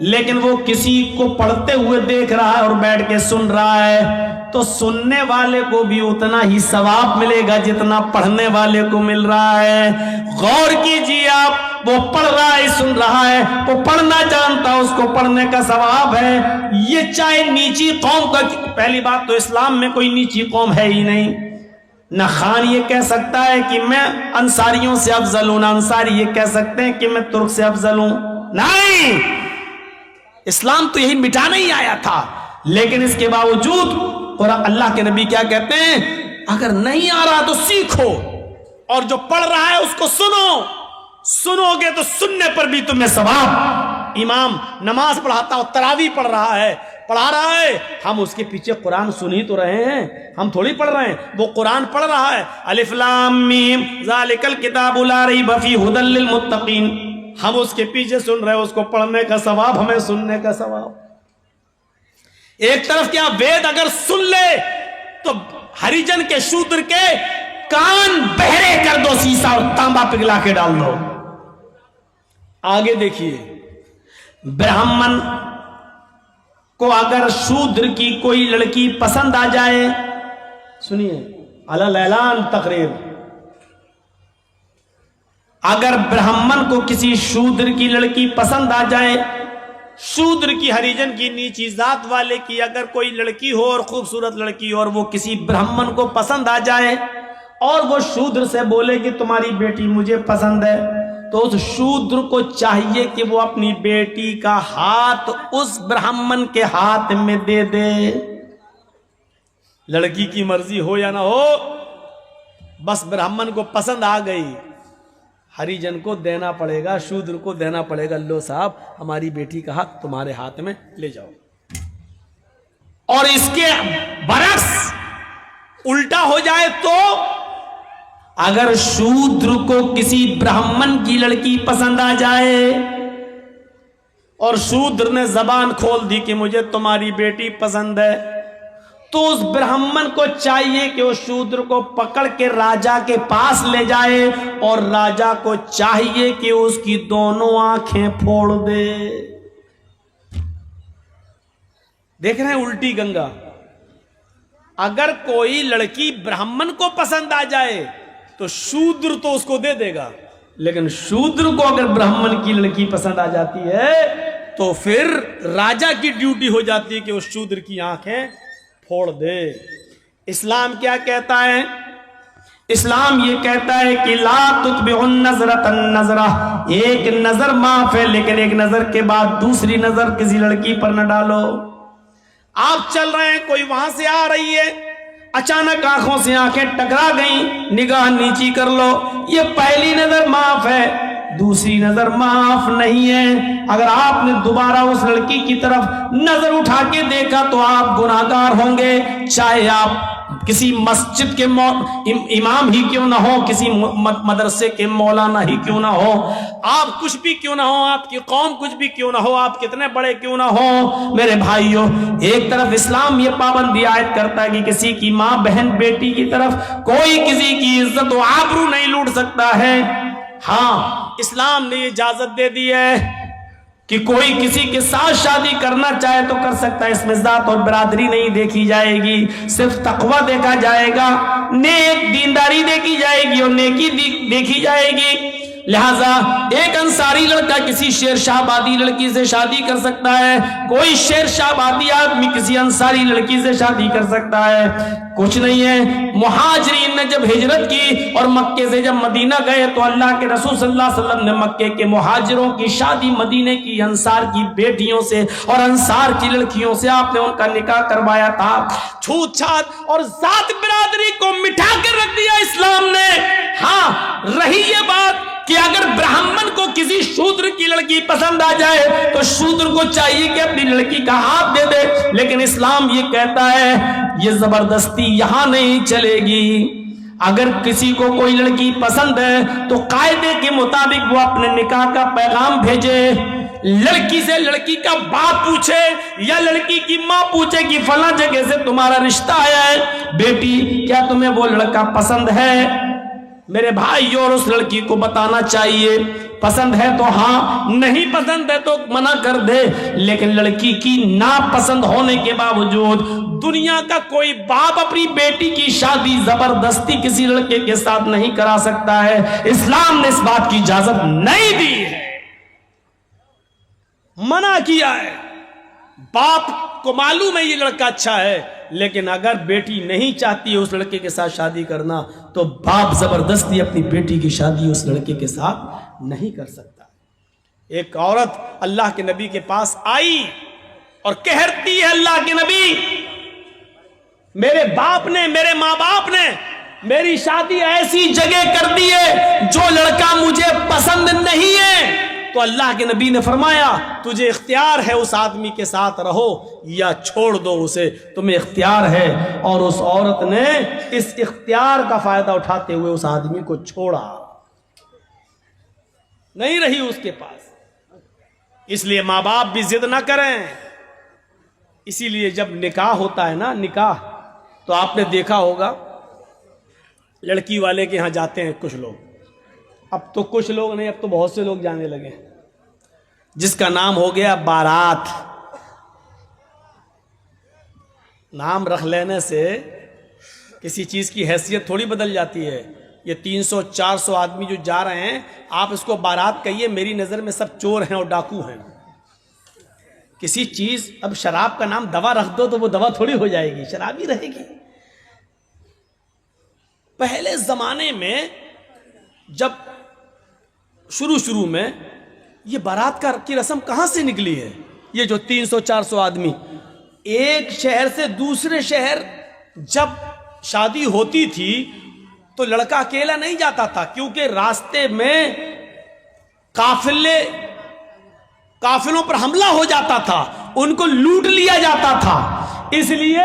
لیکن وہ کسی کو پڑھتے ہوئے دیکھ رہا ہے اور بیٹھ کے سن رہا ہے تو سننے والے کو بھی اتنا ہی ثواب ملے گا جتنا پڑھنے والے کو مل رہا ہے. غور کیجیے آپ، وہ پڑھ رہا ہے سن رہا ہے، وہ پڑھنا جانتا، اس کو پڑھنے کا ثواب ہے. یہ چاہے نیچی قوم کا، پہلی بات تو اسلام میں کوئی نیچی قوم ہے ہی نہیں. نہ خان یہ کہہ سکتا ہے کہ میں انصاریوں سے افضل ہوں، نہ انصاری یہ کہہ سکتے ہیں کہ میں ترک سے افضل ہوں. نہیں، اسلام تو یہی مٹانا ہی آیا تھا. لیکن اس کے باوجود قرآن، اللہ کے نبی کیا کہتے ہیں، اگر نہیں آ رہا تو سیکھو، اور جو پڑھ رہا ہے اس کو سنو. سنو گے تو سننے پر بھی تمہیں ثواب. امام نماز پڑھاتا ہو، تراویح پڑھ رہا ہے، پڑھا رہا ہے، ہم اس کے پیچھے قرآن سن ہی تو رہے ہیں، ہم تھوڑی پڑھ رہے ہیں. وہ قرآن پڑھ رہا ہے، الف لام میم ذالک الکتاب لا ریب فیہ ھدی للمتقین، ہم اس کے پیچھے سن رہے ہیں، اس کو پڑھنے کا ثواب، ہمیں سننے کا ثواب. ایک طرف کیا وید اگر سن لے تو ہریجن کے شودر کے کان بہرے کر دو، سیسا اور تانبا پگھلا کے ڈال دو. آگے دیکھیے، برہمن کو اگر شودر کی کوئی لڑکی پسند آ جائے، سنیے علی اعلان تقریر، اگر برہمن کو کسی شودر کی لڑکی پسند آ جائے، شودر کی، ہریجن کی، نیچی ذات والے کی اگر کوئی لڑکی ہو اور خوبصورت لڑکی ہو، اور وہ کسی برہمن کو پسند آ جائے اور وہ شودر سے بولے کہ تمہاری بیٹی مجھے پسند ہے، تو اس شودر کو چاہیے کہ وہ اپنی بیٹی کا ہاتھ اس برہمن کے ہاتھ میں دے دے. لڑکی کی مرضی ہو یا نہ ہو، بس برہمن کو پسند آ گئی، ہریجن کو دینا پڑے گا، شودر کو دینا پڑے گا، لو صاحب ہماری بیٹی کا ہاتھ تمہارے ہاتھ میں لے جاؤ. اور اس کے برعکس الٹا ہو جائے تو، اگر شودر کو کسی برہمن کی لڑکی پسند آ جائے اور شودر نے زبان کھول دی کہ مجھے تمہاری بیٹی پسند ہے، تو اس برہمن کو چاہیے کہ وہ شودر کو پکڑ کے راجا کے پاس لے جائے، اور راجا کو چاہیے کہ اس کی دونوں آنکھیں پھوڑ دے. دیکھ رہے ہیں الٹی گنگا. اگر کوئی لڑکی برہمن کو پسند آ جائے تو شودر تو اس کو دے دے گا، لیکن شودر کو اگر برہمن کی لڑکی پسند آ جاتی ہے تو پھر راجا کی ڈیوٹی ہو جاتی ہے کہ اس شودر کی آنکھیں پھوڑ دے. اسلام کیا کہتا ہے؟ اسلام یہ کہتا ہے کہ لا تتبع النظرۃ النظرہ، ایک نظر معاف ہے لیکن ایک نظر کے بعد دوسری نظر کسی لڑکی پر نہ ڈالو. آپ چل رہے ہیں، کوئی وہاں سے آ رہی ہے، اچانک آنکھوں سے آنکھیں ٹکرا گئیں، نگاہ نیچی کر لو، یہ پہلی نظر معاف ہے، دوسری نظر معاف نہیں ہے. اگر آپ نے دوبارہ اس لڑکی کی طرف نظر اٹھا کے دیکھا تو آپ گناہگار ہوں گے، چاہے آپ کسی مسجد کے امام ہی کیوں نہ ہو، کسی مدرسے کے مولانا ہی کیوں نہ ہو، آپ کچھ بھی کیوں نہ ہو، آپ کی قوم کچھ بھی کیوں نہ ہو، آپ کتنے بڑے کیوں نہ ہو. میرے بھائیوں، ایک طرف اسلام یہ پابندی عائد کرتا ہے کہ کسی کی ماں، بہن، بیٹی کی طرف کوئی کسی کی عزت و آبرو نہیں لوٹ سکتا ہے. ہاں، اسلام نے یہ اجازت دے دی ہے کہ کوئی کسی کے ساتھ شادی کرنا چاہے تو کر سکتا ہے، اس میں ذات اور برادری نہیں دیکھی جائے گی، صرف تقوی دیکھا جائے گا، نیک دینداری دیکھی جائے گی اور نیکی دیکھی جائے گی. لہذا ایک انصاری لڑکا کسی شیر شاہ آبادی لڑکی سے شادی کر سکتا ہے، کوئی شیر شاہ آبادی آدمی کسی انصاری لڑکی سے شادی کر سکتا ہے. کچھ نہیں ہے. مہاجرین نے جب ہجرت کی اور مکے سے جب مدینہ گئے تو اللہ کے رسول صلی اللہ علیہ وسلم نے مکے کے مہاجروں کی شادی مدینے کی انصار کی بیٹیوں سے اور انصار کی لڑکیوں سے آپ نے ان کا نکاح کروایا تھا. چھوت چھات اور ذات برادری کو مٹھا کر رکھ دیا اسلام نے. ہاں، رہی یہ بات کہ اگر برہمن کو کسی شودر کی لڑکی پسند آ جائے تو شودر کو چاہیے کہ اپنی لڑکی کا ہاتھ دے دے، لیکن اسلام یہ کہتا ہے یہ زبردستی یہاں نہیں چلے گی. اگر کسی کو کوئی لڑکی پسند ہے تو قاعدے کے مطابق وہ اپنے نکاح کا پیغام بھیجے، لڑکی سے لڑکی کا باپ پوچھے یا لڑکی کی ماں پوچھے کہ فلاں جگہ سے تمہارا رشتہ آیا ہے، بیٹی کیا تمہیں وہ لڑکا پسند ہے؟ میرے بھائی اور اس لڑکی کو بتانا چاہیے، پسند ہے تو ہاں، نہیں پسند ہے تو منع کر دے، لیکن لڑکی کی ناپسند ہونے کے باوجود دنیا کا کوئی باپ اپنی بیٹی کی شادی زبردستی کسی لڑکے کے ساتھ نہیں کرا سکتا ہے۔ اسلام نے اس بات کی اجازت نہیں دی ہے، منع کیا ہے۔ باپ کو معلوم ہے یہ لڑکا اچھا ہے، لیکن اگر بیٹی نہیں چاہتی ہے اس لڑکے کے ساتھ شادی کرنا تو باپ زبردستی اپنی بیٹی کی شادی اس لڑکے کے ساتھ نہیں کر سکتا۔ ایک عورت اللہ کے نبی کے پاس آئی اور کہتی ہے، اللہ کے نبی، میرے باپ نے، میرے ماں باپ نے میری شادی ایسی جگہ کر دی ہے جو لڑکا مجھے پسند نہیں ہے۔ تو اللہ کے نبی نے فرمایا، تجھے اختیار ہے اس آدمی کے ساتھ رہو یا چھوڑ دو اسے، تمہیں اختیار ہے۔ اور اس عورت نے اس اختیار کا فائدہ اٹھاتے ہوئے اس آدمی کو چھوڑا، نہیں رہی اس کے پاس۔ اس لیے ماں باپ بھی ضد نہ کریں۔ اسی لیے جب نکاح ہوتا ہے نا، نکاح، تو آپ نے دیکھا ہوگا لڑکی والے کے ہاں جاتے ہیں کچھ لوگ، اب تو کچھ لوگ نہیں، اب تو بہت سے لوگ جانے لگے، جس کا نام ہو گیا بارات۔ نام رکھ لینے سے کسی چیز کی حیثیت تھوڑی بدل جاتی ہے۔ یہ 300-400 آدمی جو جا رہے ہیں، آپ اس کو بارات کہیے، میری نظر میں سب چور ہیں اور ڈاکو ہیں۔ کسی چیز، اب شراب کا نام دوا رکھ دو تو وہ دوا تھوڑی ہو جائے گی، شراب ہی رہے گی۔ پہلے زمانے میں جب شروع میں یہ بارات کی رسم کہاں سے نکلی ہے؟ یہ جو 300-400 آدمی ایک شہر سے دوسرے شہر جب شادی ہوتی تھی تو لڑکا اکیلا نہیں جاتا تھا، کیونکہ راستے میں قافلوں پر حملہ ہو جاتا تھا، ان کو لوٹ لیا جاتا تھا۔ اس لیے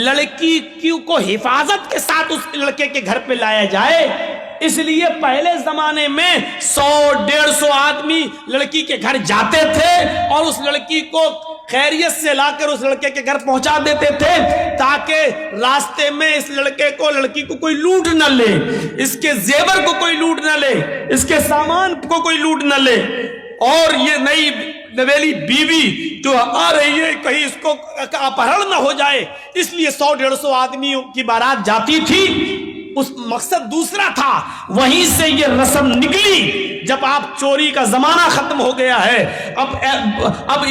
لڑکی کو حفاظت کے ساتھ اس لڑکے کے گھر پہ لایا جائے، اس لیے پہلے زمانے میں 100-150 آدمی لڑکی کے گھر جاتے تھے اور اس لڑکی کو خیریت سے لا کر اس لڑکے کے گھر پہنچا دیتے تھے، تاکہ راستے میں اس لڑکی کو کوئی لوٹ نہ لے، اس کے زیور کو کوئی لوٹ نہ لے، اس کے سامان کو کوئی لوٹ نہ لے۔ اور یہ نئی نویلی بیوی جو آ رہی ہے کہیں اس کو اپہرن نہ ہو جائے، اس لیے 100-150 آدمیوں کی بارات جاتی تھی۔ اس مقصد دوسرا تھا، وہیں سے یہ رسم نکلی۔ جب آپ چوری کا زمانہ ختم ہو گیا ہے، اب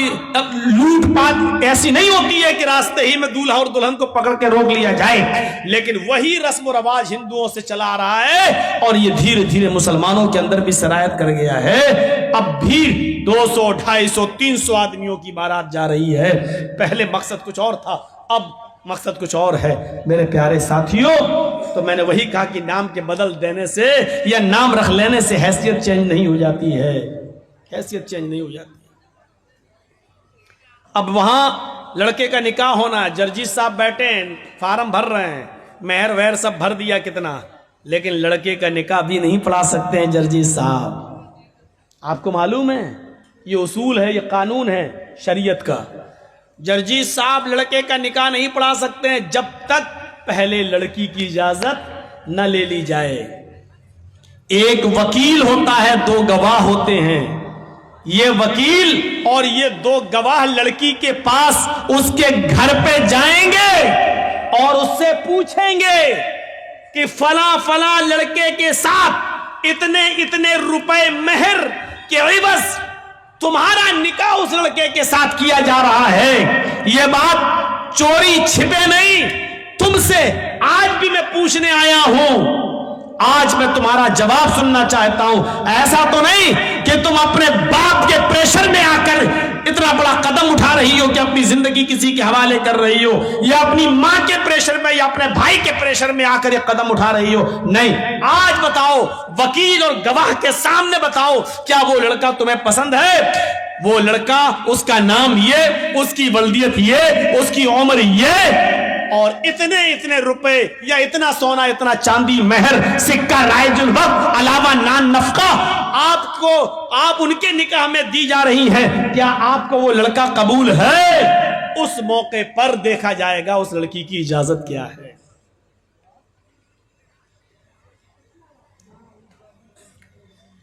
لوٹ پاٹ ایسی نہیں ہوتی ہے کہ راستے ہی میں دولہا اور دلہن کو پکڑ کے روک لیا جائے، لیکن وہی رسم و رواج ہندوؤں سے چلا آ رہا ہے اور یہ دھیرے دھیرے مسلمانوں کے اندر بھی سرایت کر گیا ہے۔ اب بھی 200, 250, 300 آدمیوں کی بارات جا رہی ہے۔ پہلے مقصد کچھ اور تھا، اب مقصد کچھ اور ہے۔ میرے پیارے ساتھیوں، تو میں نے وہی کہا کہ نام کے بدل دینے سے یا نام رکھ لینے سے حیثیت چینج نہیں ہو جاتی ہے، حیثیت چینج نہیں ہو جاتی۔ اب وہاں لڑکے کا نکاح ہونا ہے، جرجی صاحب بیٹھے ہیں، فارم بھر رہے ہیں، مہر وہر سب بھر دیا کتنا، لیکن لڑکے کا نکاح بھی نہیں پڑھا سکتے ہیں جرجی صاحب۔ آپ کو معلوم ہے یہ اصول ہے، یہ قانون ہے شریعت کا۔ جرجی صاحب لڑکے کا نکاح نہیں پڑھا سکتے ہیں جب تک پہلے لڑکی کی اجازت نہ لے لی جائے۔ ایک وکیل ہوتا ہے، 2 گواہ ہوتے ہیں۔ یہ وکیل اور یہ 2 گواہ لڑکی کے پاس اس کے گھر پہ جائیں گے اور اس سے پوچھیں گے کہ فلاں فلاں لڑکے کے ساتھ اتنے روپے مہر کے عوض تمہارا نکاح اس لڑکے کے ساتھ کیا جا رہا ہے۔ یہ بات چوری چھپے نہیں، تم سے آج بھی میں پوچھنے آیا ہوں، آج میں تمہارا جواب سننا چاہتا ہوں۔ ایسا تو نہیں کہ تم اپنے باپ کے پریشر میں آ کر اتنا بڑا قدم اٹھا رہی ہو کہ اپنی زندگی کسی کے حوالے کر رہی ہو، یا اپنی ماں کے پریشر میں یا اپنے بھائی کے پریشر میں آ کر یہ قدم اٹھا رہی ہو۔ نہیں، آج بتاؤ، وکیل اور گواہ کے سامنے بتاؤ، کیا وہ لڑکا تمہیں پسند ہے؟ وہ لڑکا، اس کا نام یہ، اس کی ولدیت یہ، اس کی عمر یہ، اور اتنے روپے یا اتنا سونا، اتنا چاندی، مہر، سکہ، رائج الوقت، علاوہ نان نفقہ آپ ان کے نکاح میں دی جا رہی ہیں۔ کیا آپ کو وہ لڑکا قبول ہے؟ اس موقع پر دیکھا جائے گا اس لڑکی کی اجازت کیا ہے۔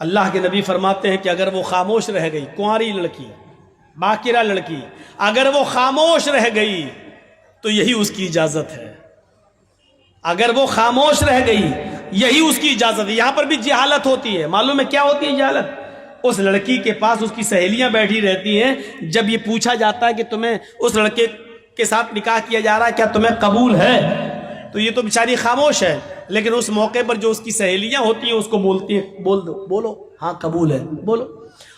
اللہ کے نبی فرماتے ہیں کہ اگر وہ خاموش رہ گئی، کنواری لڑکی، باکرہ لڑکی، اگر وہ خاموش رہ گئی تو یہی اس کی اجازت ہے. اگر وہ خاموش رہ گئی یہی اس کی اجازت ہے. یہاں پر بھی جہالت ہوتی ہے. معلوم ہے کیا ہوتی ہے جہالت؟ اس لڑکی کے پاس اس کی سہیلیاں بیٹھی رہتی ہیں. جب یہ پوچھا جاتا ہے کہ تمہیں اس لڑکے کے ساتھ نکاح کیا جا رہا ہے، کیا تمہیں قبول ہے، تو یہ تو بیچاری خاموش ہے. لیکن اس موقع پر جو اس کی سہیلیاں ہوتی ہیں اس کو بولتی ہیں، بول دو، بولو ہاں قبول ہے، بولو.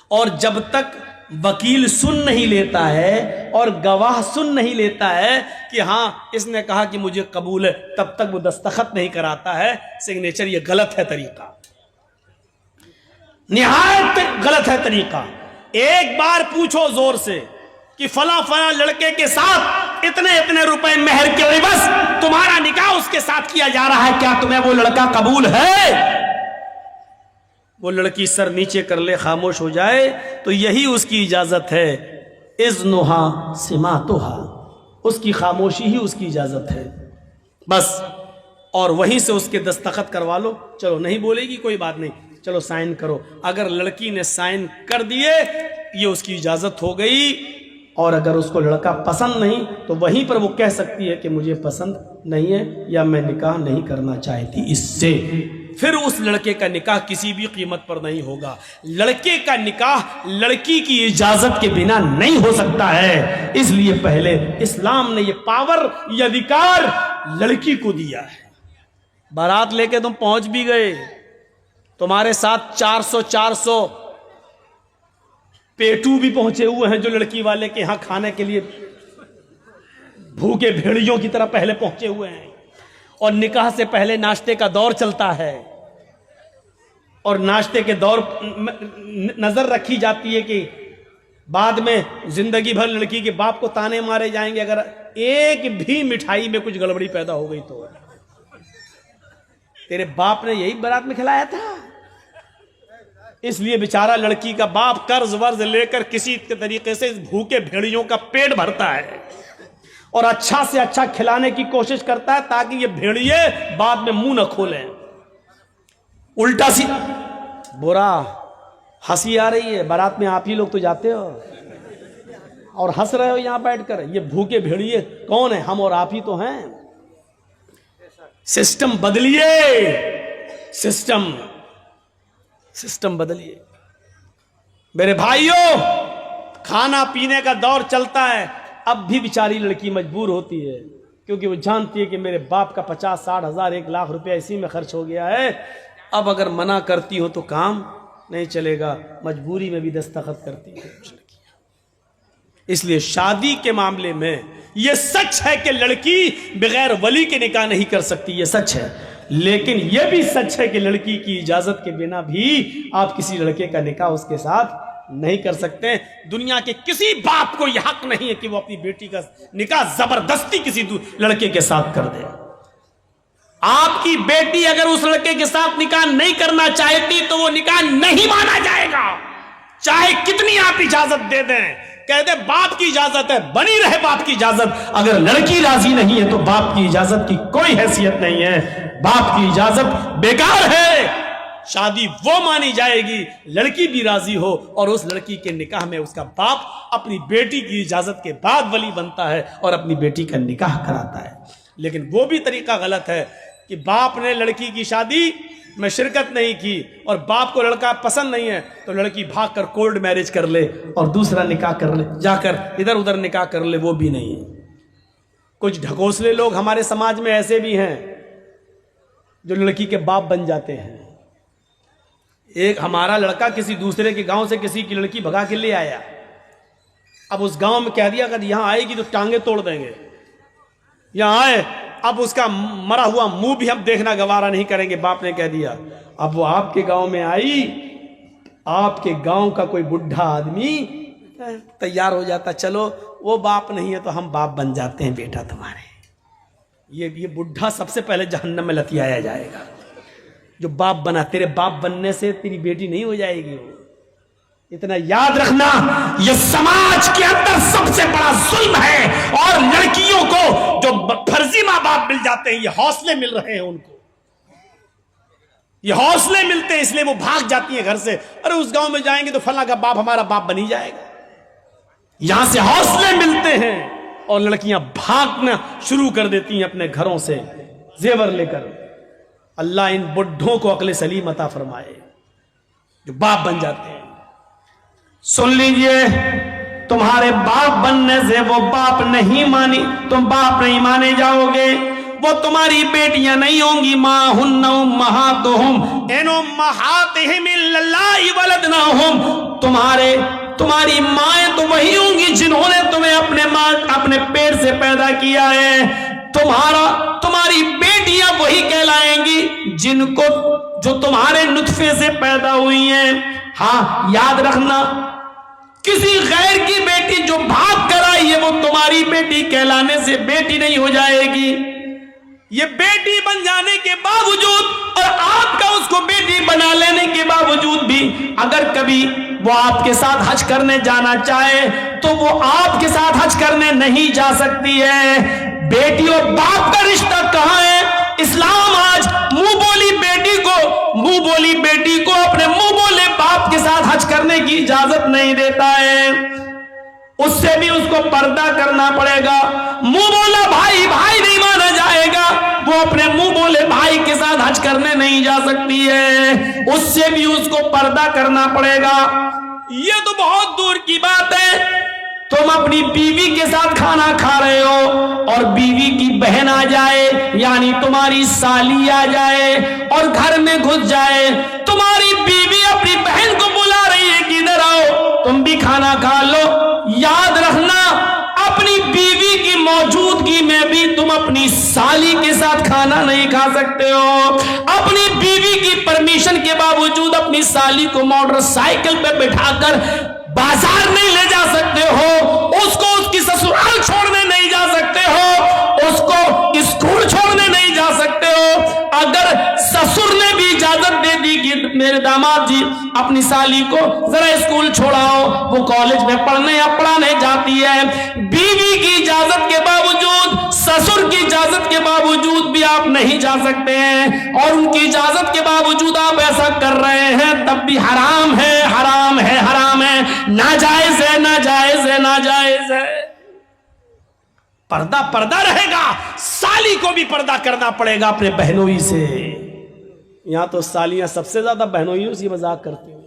اور جب تک وکیل سن نہیں لیتا ہے اور گواہ سن نہیں لیتا ہے کہ ہاں اس نے کہا کہ مجھے قبول ہے، تب تک وہ دستخط نہیں کراتا ہے سگنیچر. یہ غلط ہے طریقہ، نہایت غلط ہے طریقہ. ایک بار پوچھو زور سے کہ فلاں فلاں لڑکے کے ساتھ اتنے روپے مہر کے عوض تمہارا نکاح اس کے ساتھ کیا جا رہا ہے، کیا تمہیں وہ لڑکا قبول ہے؟ وہ لڑکی سر نیچے کر لے، خاموش ہو جائے تو یہی اس کی اجازت ہے. اذنھا سماطھا، اس کی خاموشی ہی اس کی اجازت ہے بس. اور وہیں سے اس کے دستخط کروا لو. چلو نہیں بولے گی کوئی بات نہیں، چلو سائن کرو. اگر لڑکی نے سائن کر دیے یہ اس کی اجازت ہو گئی. اور اگر اس کو لڑکا پسند نہیں تو وہیں پر وہ کہہ سکتی ہے کہ مجھے پسند نہیں ہے یا میں نکاح نہیں کرنا چاہتی اس سے. پھر اس لڑکے کا نکاح کسی بھی قیمت پر نہیں ہوگا. لڑکے کا نکاح لڑکی کی اجازت کے بنا نہیں ہو سکتا ہے. اس لیے پہلے اسلام نے یہ پاور، یہ ادھیکار لڑکی کو دیا ہے. بارات لے کے تم پہنچ بھی گئے، تمہارے ساتھ 400 پیٹو بھی پہنچے ہوئے ہیں جو لڑکی والے کے ہاں کھانے کے لیے بھوکے بھیڑیوں کی طرح پہلے پہنچے ہوئے ہیں. اور نکاح سے پہلے ناشتے کا دور چلتا ہے، اور ناشتے کے دور نظر رکھی جاتی ہے کہ بعد میں زندگی بھر لڑکی کے باپ کو تانے مارے جائیں گے اگر ایک بھی مٹھائی میں کچھ گڑبڑی پیدا ہو گئی تو. تیرے باپ نے یہی بارات میں کھلایا تھا. اس لیے بیچارہ لڑکی کا باپ قرض ورز لے کر کسی طریقے سے بھوکے بھیڑیوں کا پیٹ بھرتا ہے اور اچھا سے اچھا کھلانے کی کوشش کرتا ہے تاکہ یہ بھیڑیے بعد میں منہ نہ کھولیں. الٹا سی برا ہنسی آ رہی ہے. بارات میں آپ ہی لوگ تو جاتے ہو اور ہنس رہے ہو یہاں بیٹھ کر. یہ بھوکے بھیڑیے کون ہیں؟ ہم اور آپ ہی تو ہیں. سسٹم بدلیے، سسٹم بدلیے. میرے بھائیوں، کھانا پینے کا دور چلتا ہے. اب بھی بیچاری لڑکی مجبور ہوتی ہے کیونکہ وہ جانتی ہے کہ میرے باپ کا 50-60 ہزار 1 لاکھ روپیہ اسی میں خرچ ہو گیا ہے. اب اگر منع کرتی ہو تو کام نہیں چلے گا. مجبوری میں بھی دستخط کرتی ہے کچھ لڑکیاں. اس لیے شادی کے معاملے میں یہ سچ ہے کہ لڑکی بغیر ولی کے نکاح نہیں کر سکتی، یہ سچ ہے. لیکن یہ بھی سچ ہے کہ لڑکی کی اجازت کے بنا بھی آپ کسی لڑکے کا نکاح اس کے ساتھ نہیں کر سکتے. دنیا کے کسی باپ کو یہ حق نہیں ہے کہ وہ اپنی بیٹی کا نکاح زبردستی کسی لڑکے کے ساتھ کر دے. آپ کی بیٹی اگر اس لڑکے کے ساتھ نکاح نہیں کرنا چاہتی تو وہ نکاح نہیں مانا جائے گا، چاہے کتنی آپ اجازت دے دیں. کہہ دے باپ کی اجازت ہے، بنی رہے باپ کی اجازت. اگر لڑکی راضی نہیں ہے تو باپ کی اجازت کی کوئی حیثیت نہیں ہے. باپ کی اجازت بیکار ہے. شادی وہ مانی جائے گی لڑکی بھی راضی ہو اور اس لڑکی کے نکاح میں اس کا باپ اپنی بیٹی کی اجازت کے بعد ولی بنتا ہے اور اپنی بیٹی کا نکاح کراتا ہے. لیکن وہ بھی طریقہ غلط ہے کہ باپ نے لڑکی کی شادی میں شرکت نہیں کی اور باپ کو لڑکا پسند نہیں ہے تو لڑکی بھاگ کر کولڈ میرج کر لے اور دوسرا نکاح کر لے، جا کر ادھر ادھر نکاح کر لے. وہ بھی نہیں ہے. کچھ ڈھکوسلے لوگ ہمارے سماج میں ایسے بھی ہیں جو لڑکی کے باپ بن جاتے ہیں. ایک ہمارا لڑکا کسی دوسرے کے گاؤں سے کسی کی لڑکی بھگا کے لے آیا. اب اس گاؤں میں کہہ دیا اگر یہاں آئے گی تو ٹانگیں توڑ دیں گے. یہاں آئے، اب اس کا مرا ہوا منہ بھی ہم دیکھنا گوارا نہیں کریں گے. باپ نے کہہ دیا. اب وہ آپ کے گاؤں میں آئی، آپ کے گاؤں کا کوئی بڈھا آدمی تیار ہو جاتا، چلو وہ باپ نہیں ہے تو ہم باپ بن جاتے ہیں بیٹا تمہارے. یہ بڈھا سب سے پہلے جہنم میں لتیایا جائے گا جو باپ بنا. تیرے باپ بننے سے تیری بیٹی نہیں ہو جائے گی. اتنا یاد رکھنا، یہ سماج کے اندر سب سے بڑا ظلم ہے. اور لڑکیوں کو جو فرضی ماں باپ مل جاتے ہیں، یہ حوصلے مل رہے ہیں ان کو. یہ حوصلے ملتے ہیں اس لیے وہ بھاگ جاتی ہیں گھر سے. ارے اس گاؤں میں جائیں گے تو فلاں کا باپ ہمارا باپ بنی جائے گا. یہاں سے حوصلے ملتے ہیں اور لڑکیاں بھاگنا شروع کر دیتی ہیں اپنے گھروں سے زیور لے کر. اللہ ان بڈھوں کو عقل سلیم عطا فرمائے جو باپ بن جاتے ہیں. سن لیجئے, تمہارے باپ بننے سے وہ باپ نہیں مانی, تم باپ نہیں مانے جاؤ گے. وہ تمہاری بیٹیاں نہیں ہوں گی. ما ہن امہاتہم ان امہاتہم الا اللہ ولدناہم, تمہاری مائیں تو وہی ہوں گی جنہوں نے تمہیں اپنے پیٹ سے پیدا کیا ہے. تمہاری بیٹیاں وہی کہلائیں گی جو تمہارے نطفے سے پیدا ہوئی ہیں. ہاں یاد رکھنا, کسی غیر کی بیٹی جو بھاگ کر آئی ہے وہ تمہاری بیٹی کہلانے سے بیٹی نہیں ہو جائے گی. یہ بیٹی بن جانے کے باوجود اور آپ کا اس کو بیٹی بنا لینے کے باوجود بھی اگر کبھی وہ آپ کے ساتھ حج کرنے جانا چاہے تو وہ آپ کے ساتھ حج کرنے نہیں جا سکتی ہے. بیٹی اور باپ کا رشتہ کہاں ہے؟ اسلام آج منہ بولی بیٹی کو اپنے منہ بولے باپ کے ساتھ حج کرنے کی اجازت نہیں دیتا ہے. اس سے بھی اس کو پردہ کرنا پڑے گا. منہ بولا بھائی نہیں مانا جائے گا. وہ اپنے منہ بولے بھائی کے ساتھ حج کرنے نہیں جا سکتی ہے. اس سے بھی اس کو پردہ کرنا پڑے گا. یہ تو بہت دور کی بات ہے. تم اپنی بیوی کے ساتھ کھانا کھا رہے ہو اور بیوی کی بہن آ جائے, یعنی تمہاری سالی آ جائے اور گھر میں گھس جائے. تمہاری بیوی اپنی بہن کو بلا رہی ہے کہ ادھر آؤ تم بھی کھانا کھا لو. یاد رکھنا, اپنی بیوی کی موجودگی میں بھی تم اپنی سالی کے ساتھ کھانا نہیں کھا سکتے ہو. اپنی بیوی کی پرمیشن کے باوجود اپنی سالی کو موٹر سائیکل پہ بٹھا کر بازار نہیں لے جا سکتے ہو. اس کو اس کی سسرال چھوڑنے نہیں جا سکتے ہو. اس کو اسکول چھوڑنے نہیں جا سکتے ہو. اگر سسر نے بھی اجازت دے دی کہ میرے داماد جی اپنی سالی کو ذرا اسکول چھوڑاؤ, وہ کالج میں پڑھنے یا پڑھانے جاتی ہے, بیوی کی اجازت کے باوجود, سسر کی اجازت کے باوجود بھی آپ نہیں جا سکتے ہیں. اور ان کی اجازت کے باوجود آپ ایسا کر رہے ہیں تب بھی حرام ہے, حرام ہے, حرام ہے, ناجائز ہے, ناجائز ہے, ناجائز ہے. پردہ رہے گا. سالی کو بھی پردہ کرنا پڑے گا اپنے بہنوئی سے. یہاں تو سالیاں سب سے زیادہ بہنوئیوں سے مذاق کرتی ہیں.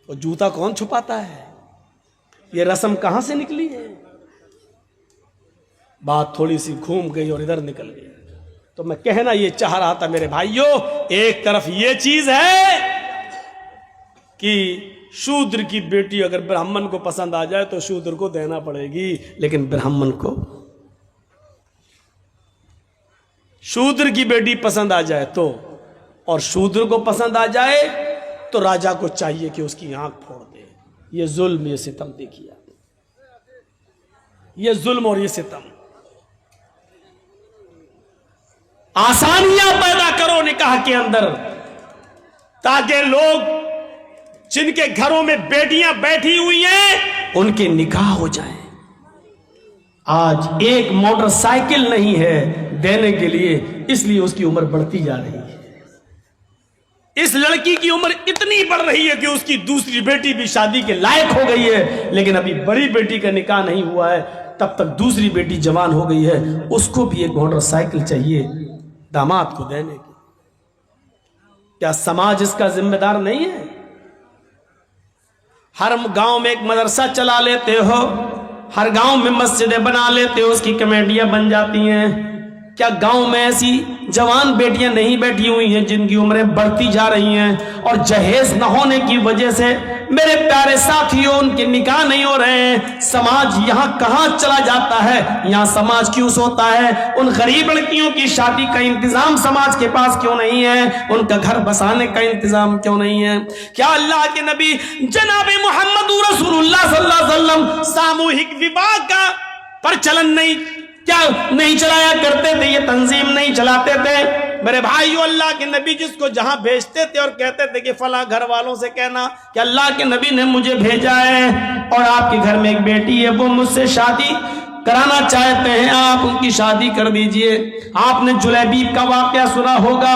وہ جوتا کون چھپاتا ہے؟ یہ رسم کہاں سے نکلی ہے؟ بات تھوڑی سی گھوم گئی اور ادھر نکل گئی. تو میں کہنا یہ چاہ رہا تھا میرے بھائیوں, ایک طرف یہ چیز ہے کہ شودر کی بیٹی اگر برہمن کو پسند آ جائے تو شودر کو دینا پڑے گی, لیکن برہمن کو شودر کی بیٹی پسند آ جائے تو, اور شودر کو پسند آ جائے تو راجا کو چاہیے کہ اس کی آنکھ پھوڑ دے. یہ ظلم, یہ ستم دیکھیے, یہ ظلم اور یہ ستم. آسانیاں پیدا کرو نکاح کے اندر تاکہ لوگ جن کے گھروں میں بیٹیاں بیٹھی ہوئی ہیں ان کے نکاح ہو جائیں. آج ایک موٹر سائیکل نہیں ہے دینے کے لیے, اس لیے اس کی عمر بڑھتی جا رہی ہے. اس لڑکی کی عمر اتنی بڑھ رہی ہے کہ اس کی دوسری بیٹی بھی شادی کے لائق ہو گئی ہے, لیکن ابھی بڑی بیٹی کا نکاح نہیں ہوا ہے. تب تک دوسری بیٹی جوان ہو گئی ہے, اس کو بھی ایک موٹر سائیکل چاہیے داماد کو دینے کی. کیا سماج اس کا ذمہ دار نہیں ہے؟ ہر گاؤں میں ایک مدرسہ چلا لیتے ہو, ہر گاؤں میں مسجدیں بنا لیتے ہو, اس کی کمیٹیاں بن جاتی ہیں. کیا گاؤں میں ایسی جوان بیٹیاں نہیں بیٹھی ہوئی ہیں جن کی عمریں بڑھتی جا رہی ہیں اور جہیز نہ ہونے کی وجہ سے میرے پیارے ساتھیوں ان کے نکاح نہیں ہو رہے ہیں؟ سماج یہاں کہاں چلا جاتا ہے؟ یہاں سماج کیوں سوتا ہے؟ ان غریب لڑکیوں کی شادی کا انتظام سماج کے پاس کیوں نہیں ہے؟ ان کا گھر بسانے کا انتظام کیوں نہیں ہے؟ کیا اللہ کے نبی جناب محمد رسول اللہ صلی اللہ علیہ وسلم ساموہک وواہ کا پرچلن نہیں چلایا کرتے تھے؟ یہ تنظیم نہیں چلاتے تھے؟ میرے بھائیو, اللہ کے نبی جس کو جہاں بھیجتے تھے اور کہتے تھے کہ فلاں گھر والوں سے کہنا کہ اللہ کے نبی نے مجھے بھیجا ہے اور آپ کے گھر میں ایک بیٹی ہے, وہ مجھ سے شادی کرانا چاہتے ہیں, آپ ان کی شادی کر دیجئے. آپ نے جلیبیب کا واقعہ سنا ہوگا.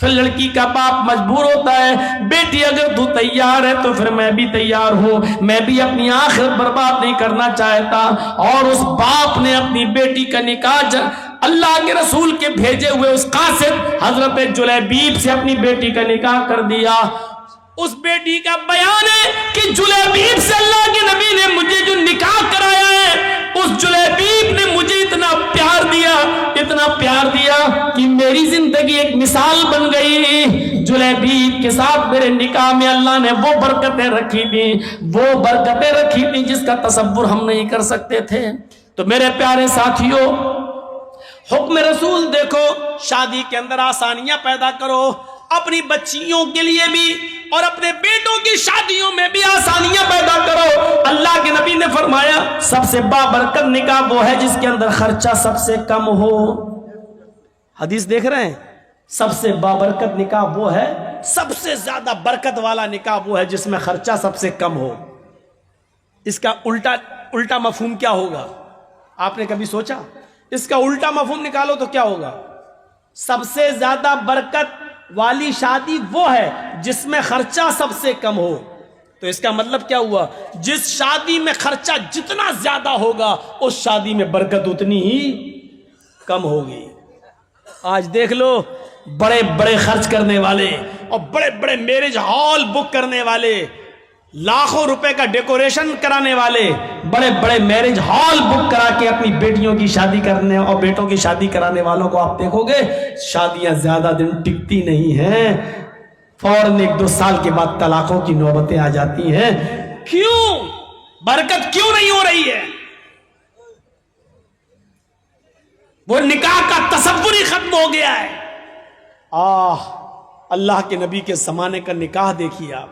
پھر لڑکی کا باپ مجبور ہوتا ہے بیٹی اگر تو تیار ہے تو پھر میں بھی تیار ہوں, میں بھی اپنی آخرت برباد نہیں کرنا چاہتا. اور اس باپ نے اپنی بیٹی کا نکاح اللہ کے رسول کے بھیجے ہوئے اس قاصد حضرت جلیبیب سے اپنی بیٹی کا نکاح کر دیا. اس بیٹی کا بیان ہے کہ جلیبیب سے اللہ کے نبی نے مجھے جو نکاح کرایا ہے, اس جلیبیب نے مجھے اتنا پیار دیا کہ میری زندگی ایک مثال بن گئی. جلیبیب کے ساتھ میرے نکاح میں اللہ نے وہ برکتیں رکھی تھی جس کا تصور ہم نہیں کر سکتے تھے. تو میرے پیارے ساتھیوں, حکم رسول دیکھو, شادی کے اندر آسانیاں پیدا کرو, اپنی بچیوں کے لیے بھی اور اپنے بیٹوں کی شادیوں میں بھی آسانیاں پیدا کرو. اللہ کے نبی نے فرمایا سب سے بابرکت نکاح وہ ہے جس کے اندر خرچہ سب سے کم ہو. حدیث دیکھ رہے ہیں, سب سے بابرکت نکاح وہ ہے, سب سے زیادہ برکت والا نکاح وہ ہے جس میں خرچہ سب سے کم ہو. اس کا الٹا مفہوم کیا ہوگا؟ آپ نے کبھی سوچا؟ اس کا الٹا مفہوم نکالو تو کیا ہوگا؟ سب سے زیادہ برکت والی شادی وہ ہے جس میں خرچہ سب سے کم ہو. تو اس کا مطلب کیا ہوا؟ جس شادی میں خرچہ جتنا زیادہ ہوگا اس شادی میں برکت اتنی ہی کم ہوگی. آج دیکھ لو, بڑے بڑے خرچ کرنے والے اور بڑے بڑے میرج ہال بک کرنے والے, لاکھوں روپے کا ڈیکوریشن کرانے والے, بڑے بڑے میرج ہال بک کرا کے اپنی بیٹیوں کی شادی کرنے اور بیٹوں کی شادی کرانے والوں کو آپ دیکھو گے شادیاں زیادہ دن ٹکتی نہیں ہیں, فوراً 1-2 سال کے بعد طلاقوں کی نوبتیں آ جاتی ہیں. کیوں؟ برکت کیوں نہیں ہو رہی ہے؟ وہ نکاح کا تصور ہی ختم ہو گیا ہے. اللہ کے نبی کے زمانے کا نکاح دیکھیے آپ,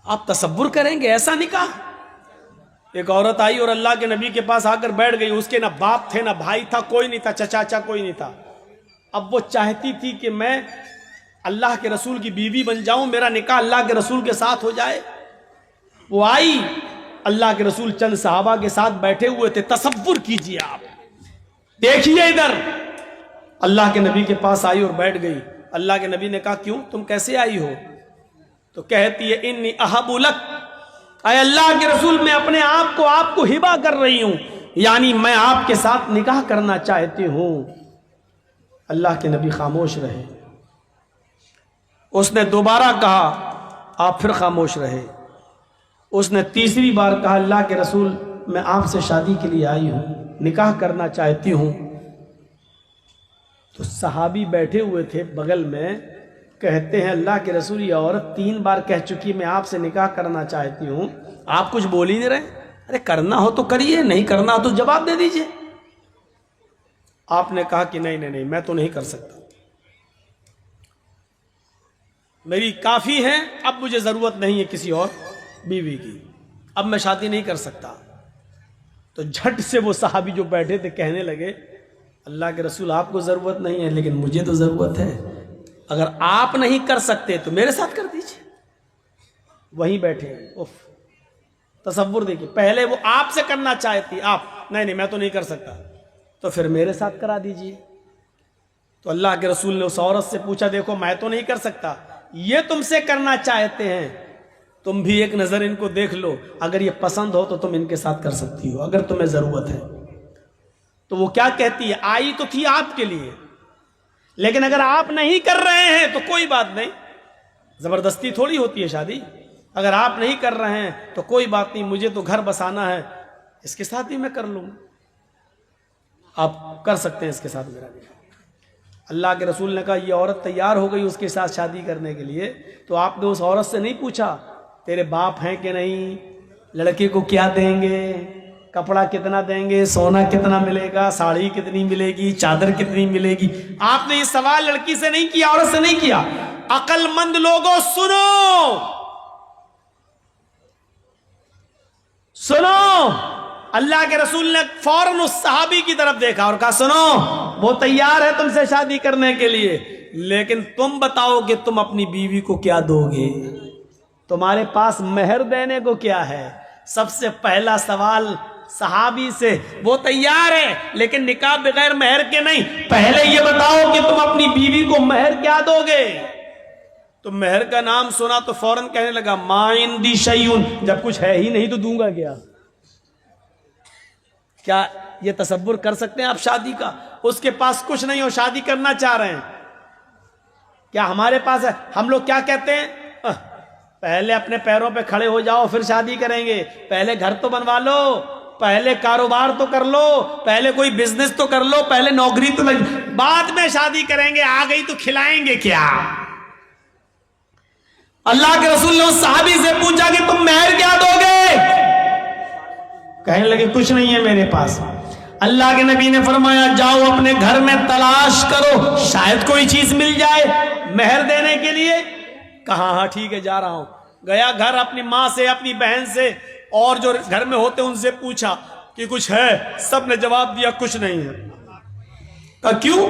آپ تصور کریں گے ایسا نکاح؟ ایک عورت آئی اور اللہ کے نبی کے پاس آ کر بیٹھ گئی. اس کے نہ باپ تھے, نہ بھائی تھا, کوئی نہیں تھا, چچا کوئی نہیں تھا. اب وہ چاہتی تھی کہ میں اللہ کے رسول کی بیوی بن جاؤں, میرا نکاح اللہ کے رسول کے ساتھ ہو جائے. وہ آئی, اللہ کے رسول چند صحابہ کے ساتھ بیٹھے ہوئے تھے. تصور کیجئے آپ, دیکھیے ادھر, اللہ کے نبی کے پاس آئی اور بیٹھ گئی. اللہ کے نبی نے کہا کیوں, تم کیسے آئی ہو؟ تو کہتی ہے انی احب لک, اے اللہ کے رسول میں اپنے آپ کو ہبہ کر رہی ہوں, یعنی میں آپ کے ساتھ نکاح کرنا چاہتی ہوں. اللہ کے نبی خاموش رہے. اس نے دوبارہ کہا, آپ پھر خاموش رہے. اس نے تیسری بار کہا اللہ کے رسول میں آپ سے شادی کے لیے آئی ہوں, نکاح کرنا چاہتی ہوں. تو صحابی بیٹھے ہوئے تھے بغل میں, کہتے ہیں اللہ کے رسول یہ عورت 3 بار کہہ چکی میں آپ سے نکاح کرنا چاہتی ہوں, آپ کچھ بول ہی نہیں رہے. ارے کرنا ہو تو کریے, نہیں کرنا ہو تو جواب دے دیجئے. آپ نے کہا کہ نہیں میں تو نہیں کر سکتا, میری کافی ہے, اب مجھے ضرورت نہیں ہے کسی اور بیوی کی, اب میں شادی نہیں کر سکتا. تو جھٹ سے وہ صحابی جو بیٹھے تھے کہنے لگے اللہ کے رسول آپ کو ضرورت نہیں ہے لیکن مجھے تو ضرورت ہے, اگر آپ نہیں کر سکتے تو میرے ساتھ کر دیجئے. وہیں بیٹھے, تصور دیکھیے, پہلے وہ آپ سے کرنا چاہتی, آپ نہیں میں تو نہیں کر سکتا, تو پھر میرے ساتھ کرا دیجئے. تو اللہ کے رسول نے اس عورت سے پوچھا دیکھو میں تو نہیں کر سکتا, یہ تم سے کرنا چاہتے ہیں, تم بھی ایک نظر ان کو دیکھ لو, اگر یہ پسند ہو تو تم ان کے ساتھ کر سکتی ہو اگر تمہیں ضرورت ہے. تو وہ کیا کہتی ہے, آئی تو تھی آپ کے لیے, لیکن اگر آپ نہیں کر رہے ہیں تو کوئی بات نہیں, زبردستی تھوڑی ہوتی ہے شادی. اگر آپ نہیں کر رہے ہیں تو کوئی بات نہیں, مجھے تو گھر بسانا ہے, اس کے ساتھ ہی میں کر لوں, آپ کر سکتے ہیں اس کے ساتھ میرا نکاح. اللہ کے رسول نے کہا یہ عورت تیار ہو گئی اس کے ساتھ شادی کرنے کے لیے, تو آپ نے اس عورت سے نہیں پوچھا تیرے باپ ہیں کہ نہیں, لڑکے کو کیا دیں گے, کپڑا کتنا دیں گے, سونا کتنا ملے گا, ساڑی کتنی ملے گی, چادر کتنی ملے گی. آپ نے یہ سوال لڑکی سے نہیں کیا, عورت سے نہیں کیا. عقل مند لوگوں سنو, اللہ کے رسول نے فوراً اس صحابی کی طرف دیکھا اور کہا سنو, وہ تیار ہے تم سے شادی کرنے کے لیے, لیکن تم بتاؤ کہ تم اپنی بیوی کو کیا دو گے, تمہارے پاس مہر دینے کو کیا ہے. سب سے پہلا سوال صحابی سے، وہ تیار ہے لیکن نکاح بغیر مہر کے نہیں. پہلے یہ بتاؤ کہ تم اپنی بیوی کو مہر کیا دو گے؟ تو مہر کا نام سنا تو فوراً کہنے لگا ما عندی شیء، جب کچھ ہے ہی نہیں تو دوں گا کیا؟ کیا یہ تصور کر سکتے ہیں آپ شادی کا؟ اس کے پاس کچھ نہیں ہو، شادی کرنا چاہ رہے ہیں. کیا ہمارے پاس ہے؟ ہم لوگ کیا کہتے ہیں؟ پہلے اپنے پیروں پہ کھڑے ہو جاؤ پھر شادی کریں گے. پہلے گھر تو بنوا لو، پہلے کاروبار تو کر لو، پہلے کوئی بزنس تو کر لو، پہلے نوکری تو لگ، بعد میں شادی کریں گے. آ گئی تو کھلائیں گے کیا؟ اللہ کے رسول نے اس صحابی سے پوچھا کہ تم مہر کیا دو گے؟ کہنے لگے کچھ نہیں ہے میرے پاس. اللہ کے نبی نے فرمایا جاؤ اپنے گھر میں تلاش کرو، شاید کوئی چیز مل جائے مہر دینے کے لیے. کہا ہاں ٹھیک ہے جا رہا ہوں. گیا گھر، اپنی ماں سے، اپنی بہن سے اور جو گھر میں ہوتے ان سے پوچھا کہ کچھ ہے؟ سب نے جواب دیا کچھ نہیں ہے. کہا کیوں؟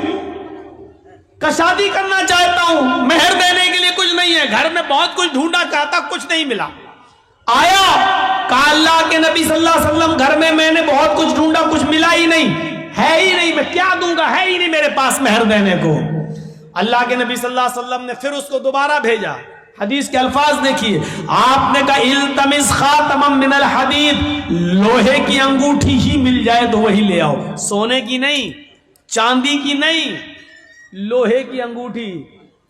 کہ شادی کرنا چاہتا ہوں، مہر دینے کے لیے کچھ نہیں ہے. گھر میں بہت کچھ ڈھونڈا چاہتا، کچھ نہیں ملا. آیا کہا اللہ کے نبی صلی اللہ علیہ وسلم گھر میں نے بہت کچھ ڈھونڈا، کچھ ملا ہی نہیں، ہے ہی نہیں، میں کیا دوں گا، ہے ہی نہیں میرے پاس مہر دینے کو. اللہ کے نبی صلی اللہ علیہ وسلم نے پھر اس کو دوبارہ بھیجا. حدیث کے الفاظ دیکھیے، آپ نے کہا التمس خاتما من الحدید، لوہے کی انگوٹھی ہی مل جائے تو وہی لے آؤ، سونے کی نہیں، چاندی کی نہیں، لوہے کی انگوٹھی.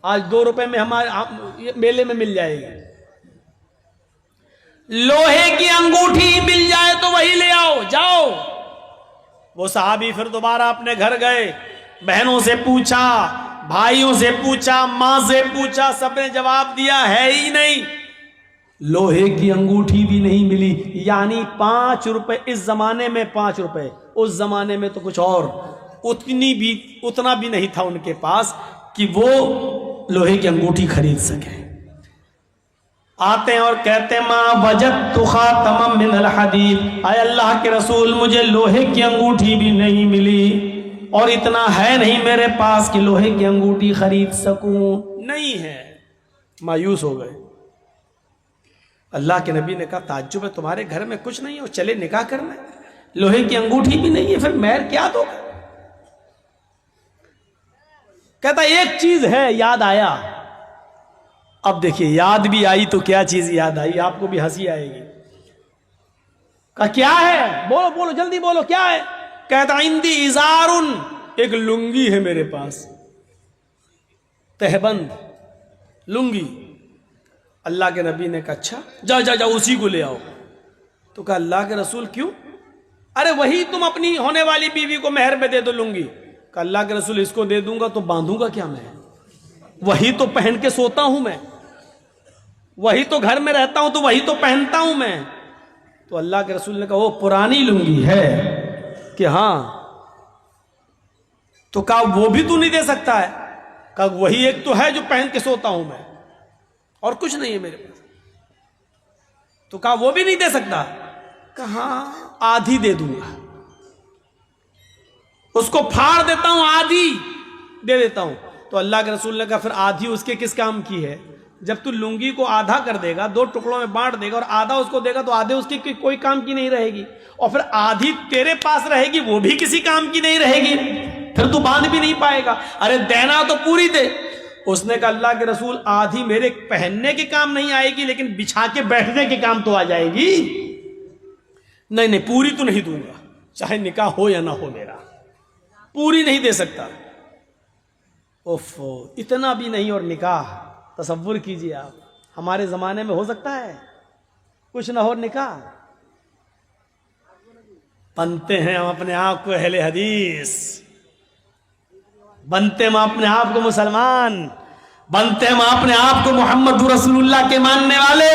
آج 2 روپے میں ہمارے میلے میں مل جائے گی. لوہے کی انگوٹھی مل جائے تو وہی لے آؤ، جاؤ. وہ صحابی پھر دوبارہ اپنے گھر گئے، بہنوں سے پوچھا، بھائیوں سے پوچھا، ماں سے پوچھا، سب نے جواب دیا ہے ہی نہیں. لوہے کی انگوٹھی بھی نہیں ملی. یعنی 5 روپے اس زمانے میں، 5 روپے اس زمانے میں تو کچھ اور، اتنا بھی نہیں تھا ان کے پاس کہ وہ لوہے کی انگوٹھی خرید سکیں. آتے ہیں اور کہتے ہیں ما وجدت خاتما من الحدید، اے اللہ کے رسول مجھے لوہے کی انگوٹھی بھی نہیں ملی اور اتنا ہے نہیں میرے پاس کہ لوہے کی انگوٹھی خرید سکوں. نہیں ہے. مایوس ہو گئے. اللہ کے نبی نے کہا تعجب ہے، تمہارے گھر میں کچھ نہیں ہے اور چلے نکاح کرنا ہے، لوہے کی انگوٹھی بھی نہیں ہے، پھر مہر کیا دو گا؟ کہتا ایک چیز ہے، یاد آیا. اب دیکھیے یاد بھی آئی تو کیا چیز یاد آئی، آپ کو بھی ہنسی آئے گی. کہا کیا ہے؟ بولو بولو جلدی بولو، کیا ہے؟ کہتا عندی ازار، ایک لنگی ہے میرے پاس، تہبند لنگی. اللہ کے نبی نے کہا اچھا جا جا جا اسی کو لے آؤ. تو کہا اللہ کے رسول کیوں؟ ارے وہی تم اپنی ہونے والی بیوی کو مہر میں دے دو لنگی. کہا اللہ کے رسول اس کو دے دوں گا تو باندھوں گا کیا میں؟ وہی تو پہن کے سوتا ہوں میں، وہی تو گھر میں رہتا ہوں تو وہی تو پہنتا ہوں میں. تو اللہ کے رسول نے کہا وہ پرانی لنگی ہے کہ ہاں. تو کہا وہ بھی تو نہیں دے سکتا ہے؟ کہا وہی ایک تو ہے جو پہن کے سوتا ہوں میں اور کچھ نہیں ہے میرے پاس. تو کہا وہ بھی نہیں دے سکتا؟ کہا ہاں آدھی دے دوں گا، اس کو پھاڑ دیتا ہوں، آدھی دے دیتا ہوں. تو اللہ کے رسول نے کہا پھر آدھی اس کے کس کام کی ہے؟ جب تو لنگی کو آدھا کر دے گا، 2 ٹکڑوں میں بانٹ دے گا اور آدھا اس کو دے گا تو آدھے اس کی کوئی کام کی نہیں رہے گی، اور پھر آدھی تیرے پاس رہے گی وہ بھی کسی کام کی نہیں رہے گی، پھر تو باندھ بھی نہیں پائے گا. ارے دینا تو پوری دے. اس نے کہا اللہ کے رسول آدھی میرے پہننے کے کام نہیں آئے گی لیکن بچھا کے بیٹھنے کے کام تو آ جائے گی. نہیں نہیں پوری تو نہیں دوں گا، چاہے نکاح ہو یا نہ ہو میرا، پوری نہیں دے سکتا. اوف، اتنا بھی نہیں. اور نکاح تصور کیجئے آپ، ہمارے زمانے میں ہو سکتا ہے کچھ نہ ہو نکاح؟ بنتے ہیں ہم اپنے آپ کو اہل حدیث، بنتے ہم اپنے آپ کو مسلمان، بنتے ہم اپنے آپ کو محمد رسول اللہ کے ماننے والے.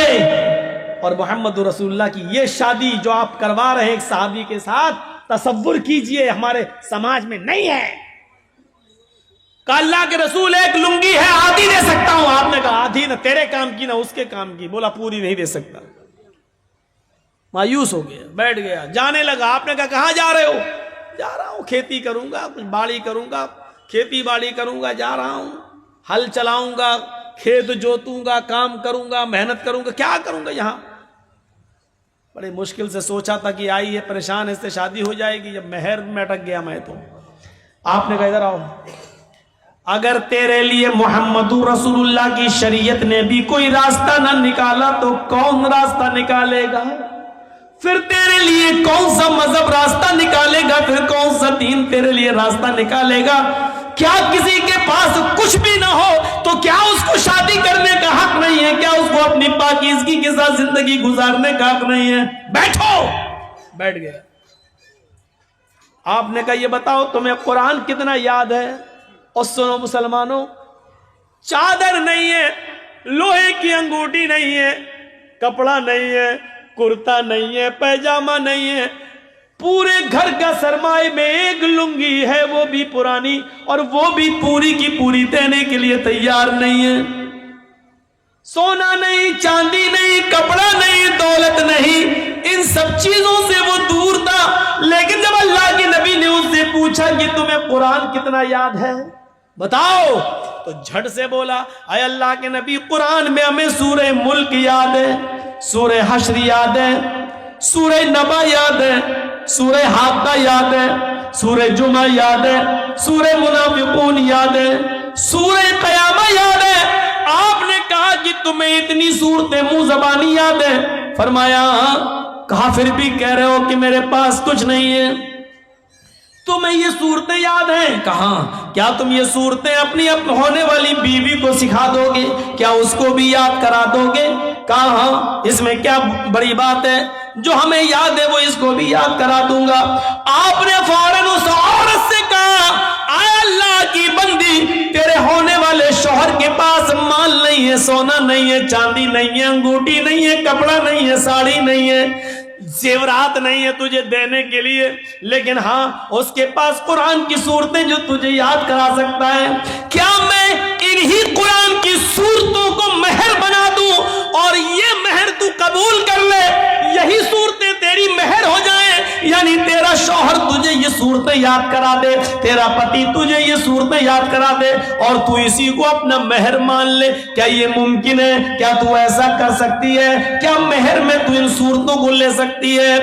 اور محمد رسول اللہ کی یہ شادی جو آپ کروا رہے ہیں ایک صحابی کے ساتھ، تصور کیجئے ہمارے سماج میں نہیں ہے. کہا اللہ کے رسول ایک لنگی ہے آدھی دے سکتا ہوں. آپ نے کہا آدھی نہ تیرے کام کی نہ اس کے کام کی. بولا پوری نہیں دے سکتا. مایوس ہو گیا، بیٹھ گیا، جانے لگا. آپ نے کہا کہاں جا رہے ہو؟ جا رہا ہوں کھیتی کروں گا، کچھ باڑی کروں گا، کھیتی باڑی کروں گا، جا رہا ہوں، ہل چلاؤں گا، کھیت جوتوں گا، کام کروں گا، محنت کروں گا، کیا کروں گا یہاں. بڑے مشکل سے سوچا تھا کہ آئی ہے پریشان اس سے شادی ہو جائے گی، جب مہر میں اٹک گیا میں تو آپ نے کہا ادھر آؤ، اگر تیرے لیے محمد رسول اللہ کی شریعت نے بھی کوئی راستہ نہ نکالا تو کون راستہ نکالے گا؟ پھر تیرے لیے کون سا مذہب راستہ نکالے گا؟ پھر کون سا دین تیرے لیے راستہ نکالے گا؟ کیا کسی کے پاس کچھ بھی نہ ہو تو کیا اس کو شادی کرنے کا حق نہیں ہے؟ کیا اس کو اپنی پاکیزگی کے ساتھ زندگی گزارنے کا حق نہیں ہے؟ بیٹھو، بیٹھ گئے۔ آپ نے کہا یہ بتاؤ تمہیں قرآن کتنا یاد ہے؟ اور سنو مسلمانوں، چادر نہیں ہے، لوہے کی انگوٹھی نہیں ہے، کپڑا نہیں ہے، کرتا نہیں ہے، پیجامہ نہیں ہے، پورے گھر کا سرمائے میں ایک لنگی ہے، وہ بھی پرانی، اور وہ بھی پوری کی پوری دینے کے لیے تیار نہیں ہے۔ سونا نہیں، چاندی نہیں، کپڑا نہیں، دولت نہیں، ان سب چیزوں سے وہ دور تھا۔ لیکن جب اللہ کے نبی نے اس سے پوچھا کہ تمہیں قرآن کتنا یاد ہے بتاؤ، تو جھٹ سے بولا اے اللہ کے نبی قرآن میں ہمیں سورہ ملک یاد ہے، سورہ حشر یاد ہے، سورہ نبا یاد ہے، سورہ حاقہ یاد ہے، سورہ جمعہ یاد ہے، سورہ منافقون یاد ہے، سورہ قیامہ یاد ہے۔ آپ نے کہا کہ تمہیں اتنی صورتیں منہ زبانی یاد ہے؟ فرمایا ہاں۔ کہا پھر بھی کہہ رہے ہو کہ میرے پاس کچھ نہیں ہے، تمہیں یہ صورتیں یاد ہیں؟ کہا کیا تم یہ صورتیں اپنی ہونے والی بیوی کو سکھا دو گے؟ کیا اس کو بھی یاد کرا دو گے؟ کہا ہاں، اس میں کیا بڑی بات ہے، جو ہمیں یاد ہے وہ اس کو بھی یاد کرا دوں گا۔ آپ نے فوراً اس عورت سے کہا اے اللہ کی بندی، تیرے ہونے والے شوہر کے پاس مال نہیں ہے، سونا نہیں ہے، چاندی نہیں ہے، انگوٹھی نہیں ہے، کپڑا نہیں ہے، ساڑی نہیں ہے، زیورات نہیں ہے تجھے دینے کے لیے، لیکن ہاں اس کے پاس قرآن کی صورتیں جو تجھے یاد کرا سکتا ہے۔ کیا میں انہی قرآن کی صورتوں کو مہر بنا دوں اور یہ مہر تو قبول کر لے، یہی صورتیں تیری مہر ہو جائیں؟ یعنی تیرا شوہر تجھے یہ صورتیں یاد کرا دے، تیرا پتی تجھے یہ صورتیں یاد کرا دے اور تو اسی کو اپنا مہر مان لے، کیا یہ ممکن ہے؟ کیا تو ایسا کر سکتی ہے؟ کیا مہر میں تو ان صورتوں کو لے سکتی ہے؟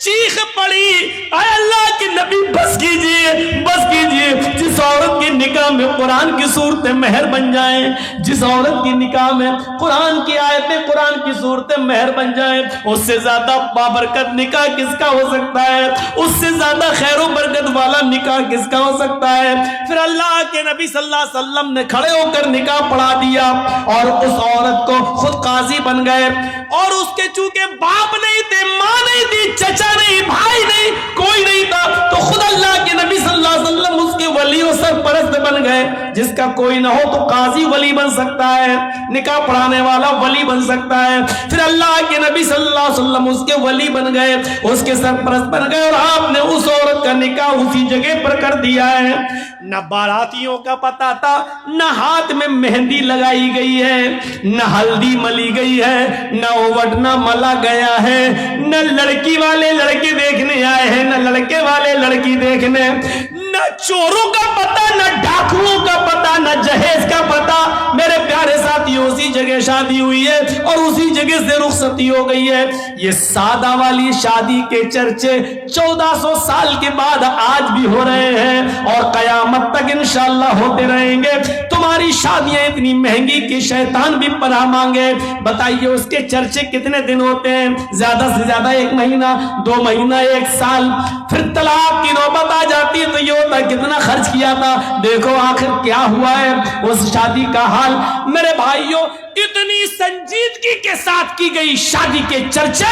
چیخ پڑی اے اللہ کے نبی بس کیجئے، بس کیجئے، جس عورت کے نکاح میں قرآن کی صورتیں مہر بن جائیں، جس عورت کی نکاح میں قرآن کی آیتیں، قرآن کی صورتیں مہر بن جائیں، اس سے زیادہ بابرکت نکاح کس کا ہو سکتا ہے؟ اس سے زیادہ خیر و برکت والا نکاح کس کا ہو سکتا ہے؟ پھر اللہ کے نبی صلی اللہ علیہ وسلم نے کھڑے ہو کر نکاح پڑھا دیا اور اس عورت کو خود قاضی بن گئے، اور اس کے چونکہ باپ نہیں تھے، ماں نہیں تھی، چچا نہیں، بھائی نہیں، کوئی نہیں تھا، تو خود اللہ کے نبی صلی اللہ علیہ وسلم اس کے ولی و سرپرست بن گئے۔ جس کا کوئی نہ ہو تو قاضی ولی بن سکتا ہے، نکاح پڑھانے والا ولی بن سکتا ہے۔ پھر اللہ کے نبی صلی اللہ علیہ وسلم اس کے ولی بن گئے، اس کے سرپرست بن گئے، اور آپ نے اس عورت کا نکاح اسی جگہ پر کر دیا ہے۔ نہ باراتیوں کا پتہ تھا، نہ ہاتھ میں مہندی لگائی گئی ہے، نہ ہلدی ملی گئی ہے، نہ اوٹنا ملا گیا ہے، نہ لڑکی والے لڑکے دیکھنے آئے ہیں، نہ لڑکے والے لڑکی دیکھنے، نہ چوروں کا پتہ، نہ ڈاکوؤں کا پتہ، نہ جہیز کا پتہ۔ میرے پیارے ساتھیوں، اسی جگہ شادی ہوئی ہے اور اسی جگہ سے رخصتی ہو گئی ہے۔ یہ سادہ والی شادی کے چرچے 1400 سال کے بعد آج بھی ہو رہے ہیں اور قیامت تک انشاءاللہ ہوتے رہیں گے۔ تمہاری شادیاں اتنی مہنگی کہ شیطان بھی پناہ مانگے۔ بتائیے اس کے چرچے کتنے دن ہوتے ہیں؟ زیادہ سے زیادہ 1 مہینہ، 2 مہینہ، 1 سال۔ پھر طلاق کی نوبت آ جاتی ہے تو یہ ہوتا کتنا خرچ کیا تھا، دیکھو آخر کیا ہوا ہے اس شادی کا حال۔ میرے بھائیوں، اتنی سنجیدگی کے ساتھ کی گئی شادی کے چرچے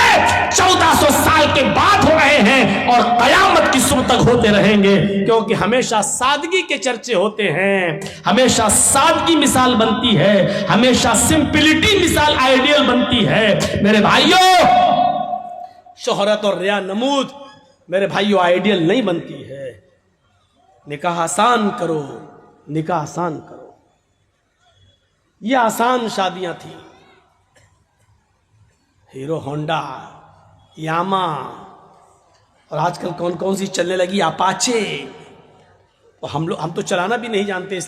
1400 سال کے بعد ہو رہے ہیں اور قیامت کی صبح تک ہوتے رہیں گے، کیونکہ ہمیشہ سادگی کے چرچے ہوتے ہیں، ہمیشہ سادگی مثال بنتی ہے، ہمیشہ سمپلٹی مثال آئیڈیل بنتی ہے۔ میرے بھائیوں، شہرت اور ریا نمود میرے بھائیوں آئیڈیل نہیں بنتی ہے۔ نکاح آسان کرو، نکاح آسان کرو۔ یہ آسان شادیاں تھیں، ہیرو ہونڈا، یاما، اور آج کل کون کون سی چلنے لگی، اپاچے، اور ہم تو چلانا بھی نہیں جانتے۔